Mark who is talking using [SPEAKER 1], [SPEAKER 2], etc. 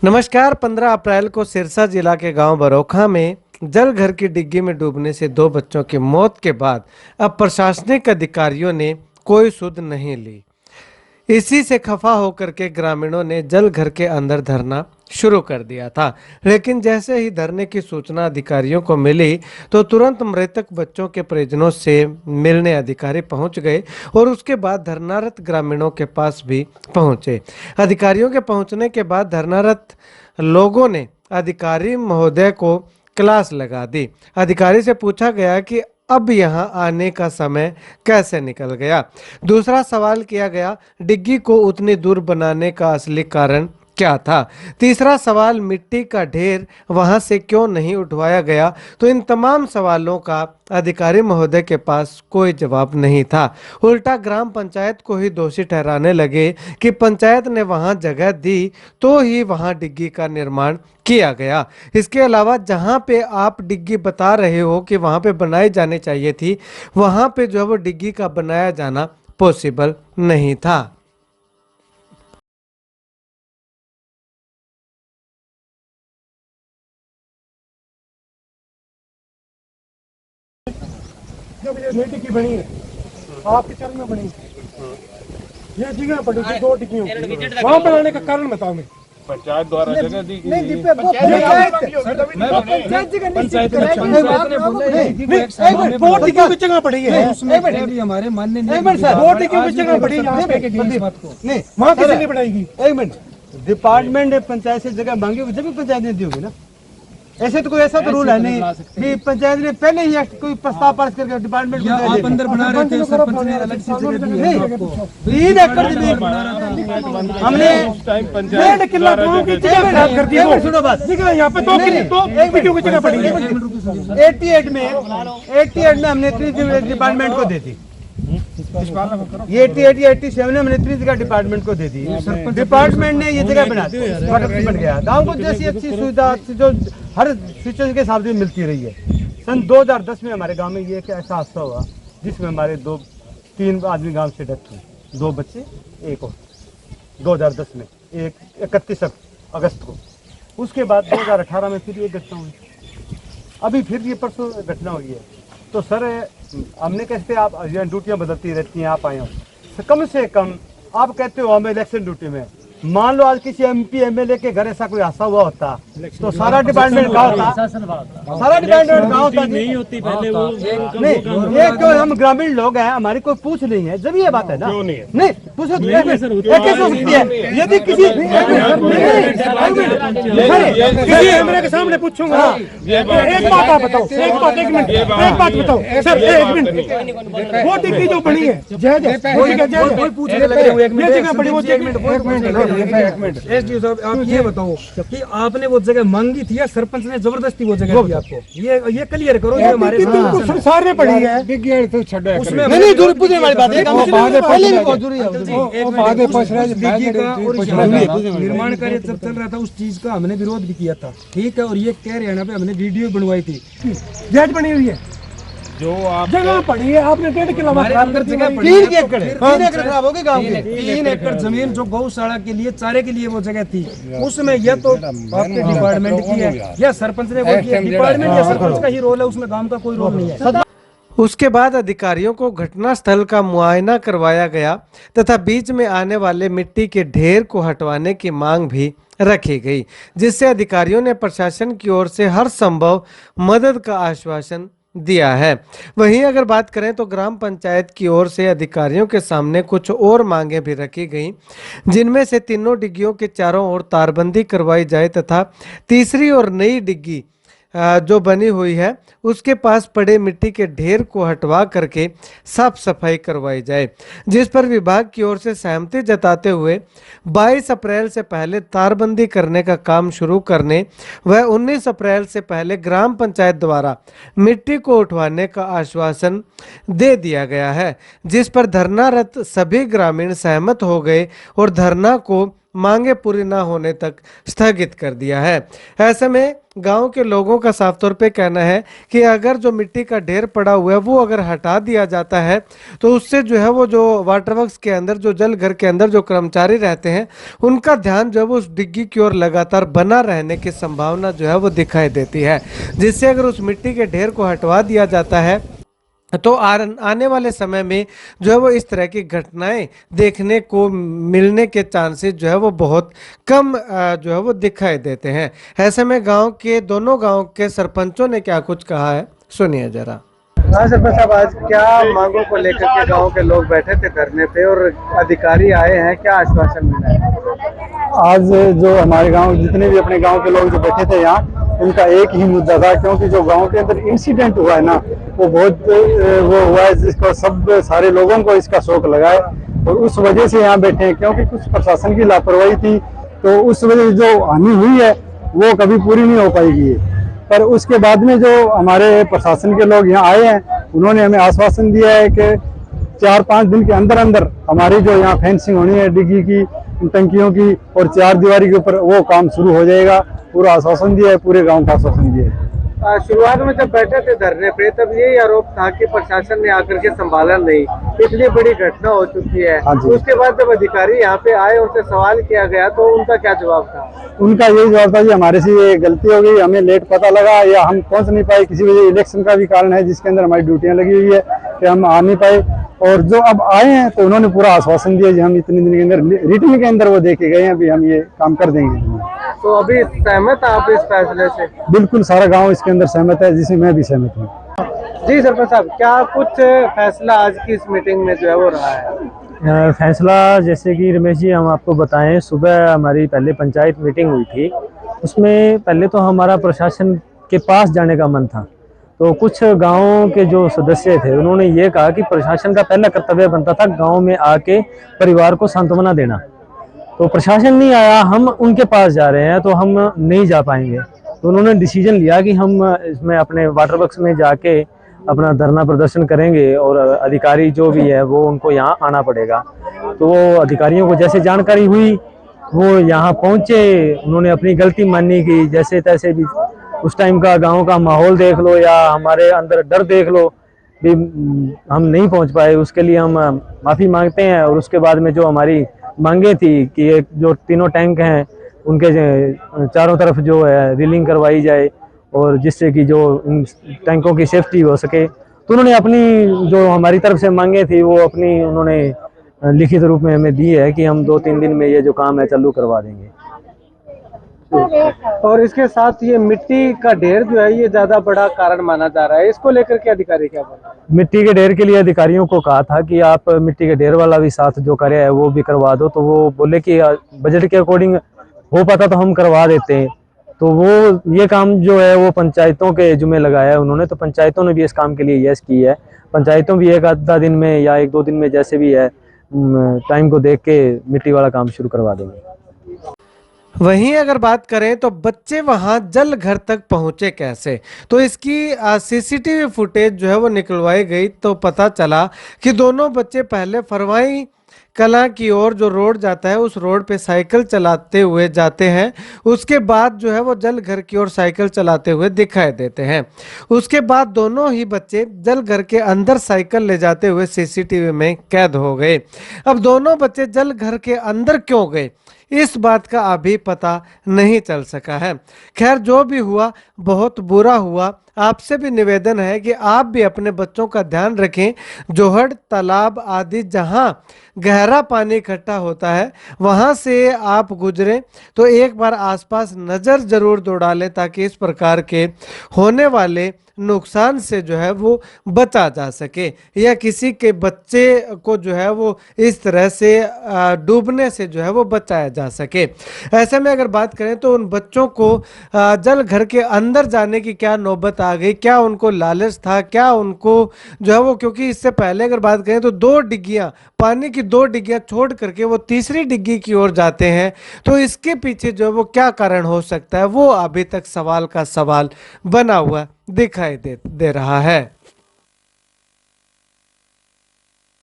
[SPEAKER 1] नमस्कार। 15 अप्रैल को सिरसा जिला के गांव बरोखा में जल घर की डिग्गी में डूबने से 2 बच्चों की मौत के बाद अब प्रशासनिक अधिकारियों ने कोई सुध नहीं ली। इसी से खफा होकर के ग्रामीणों ने जल घर के अंदर धरना शुरू कर दिया था, लेकिन जैसे ही धरने की सूचना अधिकारियों को मिली तो तुरंत मृतक बच्चों के परिजनों से मिलने अधिकारी पहुंच गए और उसके बाद धरनारत ग्रामीणों के पास भी पहुंचे। अधिकारियों के पहुंचने के बाद धरनारत लोगों ने अधिकारी महोदय को क्लास लगा दी। अधिकारी से पूछा गया कि अब यहाँ आने का समय कैसे निकल गया। दूसरा सवाल किया गया, डिग्गी को उतनी दूर बनाने का असली कारण क्या था। तीसरा सवाल, मिट्टी का ढेर वहां से क्यों नहीं उठवाया गया। तो इन तमाम सवालों का अधिकारी महोदय के पास कोई जवाब नहीं था। उल्टा ग्राम पंचायत को ही दोषी ठहराने लगे कि पंचायत ने वहां जगह दी तो ही वहां डिग्गी का निर्माण किया गया। इसके अलावा जहां पे आप डिग्गी बता रहे हो कि वहां पे बनाई जानी चाहिए थी, वहां पे जो है वो डिग्गी का बनाया जाना पॉसिबल नहीं था।
[SPEAKER 2] ये टिक्की बनी है, आपके चरण में बनी है। ये जगह पड़ी थी 2 टिक्कियों की, वहाँ बनाने का कारण बताओ। मैं
[SPEAKER 3] पंचायत द्वारा जगह दी
[SPEAKER 2] पंचायत 2 टिक्कियों की जगह पड़ी है,
[SPEAKER 4] हमारे मानने
[SPEAKER 2] 2 टिक्कियों की जगह पड़ी है, वहाँ किसी ने बनाएगी।
[SPEAKER 4] एक मिनट, डिपार्टमेंट ने पंचायत से जगह मांगी होगी जब पंचायत ने दी होगी ना। ऐसे तो कोई ऐसा तो रूल है नहीं कि पंचायत ने पहले ही कोई प्रस्ताव पास करके डिपार्टमेंट को आप अंदर बना रहे थे, सरपंच ने अलग से जगह दी है आपको। 3 एकड़ जमीन हमने
[SPEAKER 2] 1.5 किलो गांव की जगह में कर दी है।
[SPEAKER 4] सुनो बात,
[SPEAKER 2] यहाँ पे 2 टिक्कियों की जगह पड़ी है।
[SPEAKER 4] 88 में हमने डिपार्टमेंट को दे दी। ये 88 या 87 हमने 3 जगह डिपार्टमेंट को दे दी। डिपार्टमेंट ने ये जगह बना दी, बन गया। गांव को जैसी अच्छी सुविधा जो हर सिचुएशन के हिसाब से मिलती रही है। सन 2010 में हमारे गांव में ये एक ऐसा हादसा हुआ जिसमें हमारे 3 आदमी गांव से डेथ हुई, 2 बच्चे 1 और 2010 में, 31 अगस्त को। उसके बाद 2018 में फिर ये घटना हुई, अभी फिर ये परसों घटना हुई है। तो सर हमने कैसे, आप ड्यूटियां बदलती रहती हैं, आप आए हो, कम से कम आप कहते हो हमें इलेक्शन ड्यूटी में, मान लो आज किसी MP MLA के घर ऐसा कोई हादसा हुआ होता तो सारा डिपार्टमेंट कहाँ होता, सारा डिपार्टमेंट कहाँ होता नहीं होती पहले वो नहीं। ये क्यों हम ग्रामीण लोग हैं, हमारी कोई पूछ नहीं है, जब ये बात है ना, नहीं पूछो कैसे हो सकती है। यदि किसी
[SPEAKER 2] मेरे के सामने पूछूंगा, एक बात आप बताओ, एक बात बताओ सर, 1 मिनट। वो टिक्की जो बनी है
[SPEAKER 4] एक मिनट, एसडीओ साहब आप ये बताओ कि आपने वो जगह मांगी थी या सरपंच ने जबरदस्ती वो जगह दी आपको? ये क्लियर करो। ये हमारे
[SPEAKER 2] संसार में पड़ी है
[SPEAKER 4] उसमें
[SPEAKER 2] नहीं दूर पूछने वाली बात है।
[SPEAKER 4] निर्माण कार्य जब चल रहा था उस चीज का हमने विरोध भी किया था, ठीक है। और ये कह रहे हैं ना पे हमने वीडियो बनवाई थी,
[SPEAKER 2] जेट बनी हुई है,
[SPEAKER 3] जो आप
[SPEAKER 2] जगह पड़ी है। आपने 1.5 किलो
[SPEAKER 4] जगह
[SPEAKER 2] 3 एकड़ खराब हो गई गाँव की।
[SPEAKER 4] 3 एकड़ जमीन जो गौशाला के लिए, चारे के लिए वो जगह थी, उसमें यह तो आपके डिपार्टमेंट की है या सरपंच ने वो किया। डिपार्टमेंट या सरपंच का ही रोल है, उसमें गांव का कोई रोल नहीं है।
[SPEAKER 1] उसके बाद अधिकारियों को घटनास्थल का मुआयना करवाया गया तथा बीच में आने वाले मिट्टी के ढेर को हटवाने की मांग भी रखी गई, जिससे अधिकारियों ने प्रशासन की ओर से हर संभव मदद का आश्वासन दिया है। वहीं अगर बात करें तो ग्राम पंचायत की ओर से अधिकारियों के सामने कुछ और मांगे भी रखी गई, जिनमें से तीनों डिग्गियों के चारों ओर तारबंदी करवाई जाए तथा तीसरी और नई डिग्गी जो बनी हुई है उसके पास पड़े मिट्टी के ढेर को हटवा करके साफ सफाई करवाई जाए, जिस पर विभाग की ओर से सहमति जताते हुए 22 अप्रैल से पहले तारबंदी करने का काम शुरू करने व 19 अप्रैल से पहले ग्राम पंचायत द्वारा मिट्टी को उठवाने का आश्वासन दे दिया गया है, जिस पर धरनारत सभी ग्रामीण सहमत हो गए और धरना को मांगे पूरी ना होने तक स्थगित कर दिया है। ऐसे में गांव के लोगों का साफ तौर पे कहना है कि अगर जो मिट्टी का ढेर पड़ा हुआ है वो अगर हटा दिया जाता है तो उससे जो है वो जो वाटर वर्क्स के अंदर जो जल घर के अंदर जो कर्मचारी रहते हैं उनका ध्यान जो है वो उस डिग्गी की ओर लगातार बना रहने की संभावना जो है वो दिखाई देती है, जिससे अगर उस मिट्टी के ढेर को हटवा दिया जाता है तो आने वाले समय में जो है वो इस तरह की घटनाएं देखने को मिलने के चांसेस जो है वो बहुत कम जो है वो दिखाई देते हैं। ऐसे में दोनों गांव के सरपंचों ने क्या कुछ कहा है, सुनिए जरा। हाँ सरपंच साहब, आज क्या मांगों को लेकर के गांव के लोग बैठे थे धरने पे और अधिकारी आए हैं, क्या आश्वासन मिला है?
[SPEAKER 5] आज जो हमारे गांव जितने भी अपने गांव के लोग जो बैठे थे यहाँ, उनका एक ही मुद्दा था, क्योंकि जो गांव के अंदर इंसिडेंट हुआ है ना वो बहुत वो हुआ है जिसको सब सारे लोगों को इसका शौक लगा है और उस वजह से यहाँ बैठे हैं। क्योंकि कुछ प्रशासन की लापरवाही थी तो उस वजह से जो हानि हुई है वो कभी पूरी नहीं हो पाएगी। पर उसके बाद में जो हमारे प्रशासन के लोग यहाँ आए हैं उन्होंने हमें आश्वासन दिया है कि 4-5 दिन के अंदर अंदर हमारी जो यहाँ फेंसिंग होनी है डिग्गी की, टंकियों की और 4 दीवारी के ऊपर वो काम शुरू हो जाएगा। पूरा आश्वासन दिया है, पूरे गांव का आश्वासन दिया है।
[SPEAKER 1] शुरुआत में जब बैठे थे धरने पे तब यही आरोप था कि प्रशासन ने आकर के संभाला नहीं, इतनी बड़ी घटना हो चुकी है। उसके बाद जब अधिकारी यहाँ पे आए, उनसे सवाल किया गया तो उनका क्या जवाब था?
[SPEAKER 5] उनका यही जवाब था कि हमारे से ये गलती हो गई, हमें लेट पता लगा या हम पहुंच नहीं पाए, किसी वजह इलेक्शन का भी कारण है जिसके अंदर हमारी ड्यूटियां लगी हुई है कि हम आ नहीं पाए। और जो अब आए हैं तो उन्होंने पूरा आश्वासन दिया कि हम इतने दिन के अंदर रिटर्न के अंदर वो देके गए हैं, अभी हम ये काम कर देंगे।
[SPEAKER 1] तो अभी सहमत आप इस फैसले से?
[SPEAKER 5] बिल्कुल, सारा गांव इसके अंदर सहमत है, जिसमें मैं भी सहमत हूँ।
[SPEAKER 1] जी सरपंच साहब, क्या कुछ फैसला आज की इस मीटिंग में जो है वो रहा है?
[SPEAKER 6] फैसला जैसे कि रमेश जी हम आपको बताएं, सुबह हमारी पहले पंचायत मीटिंग हुई थी। उसमें पहले तो हमारा प्रशासन के पास जाने का मन था, तो कुछ गाँव के जो सदस्य थे उन्होंने ये कहा कि प्रशासन का पहला कर्तव्य बनता था गाँव में आके परिवार को सांत्वना देना। तो प्रशासन नहीं आया, हम उनके पास जा रहे हैं तो हम नहीं जा पाएंगे। तो उन्होंने डिसीजन लिया कि हम इसमें अपने वाटर वर्क्स में जाके अपना धरना प्रदर्शन करेंगे और अधिकारी जो भी है वो उनको यहाँ आना पड़ेगा। तो वो अधिकारियों को जैसे जानकारी हुई वो यहाँ पहुँचे, उन्होंने अपनी गलती मानी कि जैसे तैसे भी उस टाइम का गांव का माहौल देख लो या हमारे अंदर डर देख लो भी हम नहीं पहुँच पाए, उसके लिए हम माफ़ी मांगते हैं। और उसके बाद में जो हमारी मांगे थी कि ये जो तीनों टैंक हैं उनके चारों तरफ जो है रीलिंग करवाई जाए और जिससे कि जो इन टैंकों की सेफ्टी हो सके, तो उन्होंने अपनी जो हमारी तरफ से मांगे थी वो अपनी उन्होंने लिखित रूप में हमें दी है कि हम 2-3 दिन में ये जो काम है चालू करवा देंगे।
[SPEAKER 1] और इसके साथ ये मिट्टी का ढेर जो है ये ज्यादा बड़ा कारण माना जा रहा है, इसको लेकर के अधिकारी क्या बोल रहे हैं?
[SPEAKER 6] मिट्टी के ढेर के लिए अधिकारियों को कहा था कि आप मिट्टी के ढेर वाला भी साथ जो कार्य है वो भी करवा दो, तो वो बोले कि बजट के अकॉर्डिंग हो पाता तो हम करवा देते हैं। तो वो ये काम जो है वो पंचायतों के जुम्मे लगाया है उन्होंने, तो पंचायतों ने भी इस काम के लिए यस की है। पंचायतों भी 1-2 दिन में या 1-2 दिन में जैसे भी है टाइम को देख के मिट्टी वाला काम शुरू करवा देंगे।
[SPEAKER 1] वहीं अगर बात करें तो बच्चे वहां जल घर तक पहुंचे कैसे, तो इसकी सीसीटीवी फुटेज जो है वो निकलवाई गई तो पता चला कि दोनों बच्चे पहले फरवाई कला की ओर जो रोड जाता है उस रोड पे साइकिल चलाते हुए जाते हैं, उसके बाद जो है वो जल घर की ओर साइकिल चलाते हुए दिखाई देते हैं। उसके बाद दोनों ही बच्चे जल घर के अंदर साइकिल ले जाते हुए सीसीटीवी में कैद हो गए। अब दोनों बच्चे जल घर के अंदर क्यों गए इस बात का अभी पता नहीं चल सका है। खैर जो भी हुआ बहुत बुरा हुआ। आपसे भी निवेदन है कि आप भी अपने बच्चों का ध्यान रखें। जोहड़ तालाब आदि जहां गहरा पानी इकट्ठा होता है वहां से आप गुजरें तो एक बार आसपास नज़र जरूर दौड़ा लें ताकि इस प्रकार के होने वाले नुकसान से जो है वो बचा जा सके या किसी के बच्चे को जो है वो इस तरह से डूबने से जो है वो बचाया जा सके। ऐसे में अगर बात करें तो उन बच्चों को जल घर के अंदर जाने की क्या नौबत आ गई, क्या उनको लालच था, क्या उनको जो है वो, क्योंकि इससे पहले अगर बात करें तो 2 डिग्गियां पानी की 2 डिग्गियां छोड़ करके वो तीसरी डिग्गी की ओर जाते हैं, तो इसके पीछे जो है वो क्या कारण हो सकता है वो अभी तक सवाल का सवाल बना हुआ दिखाई दे रहा है।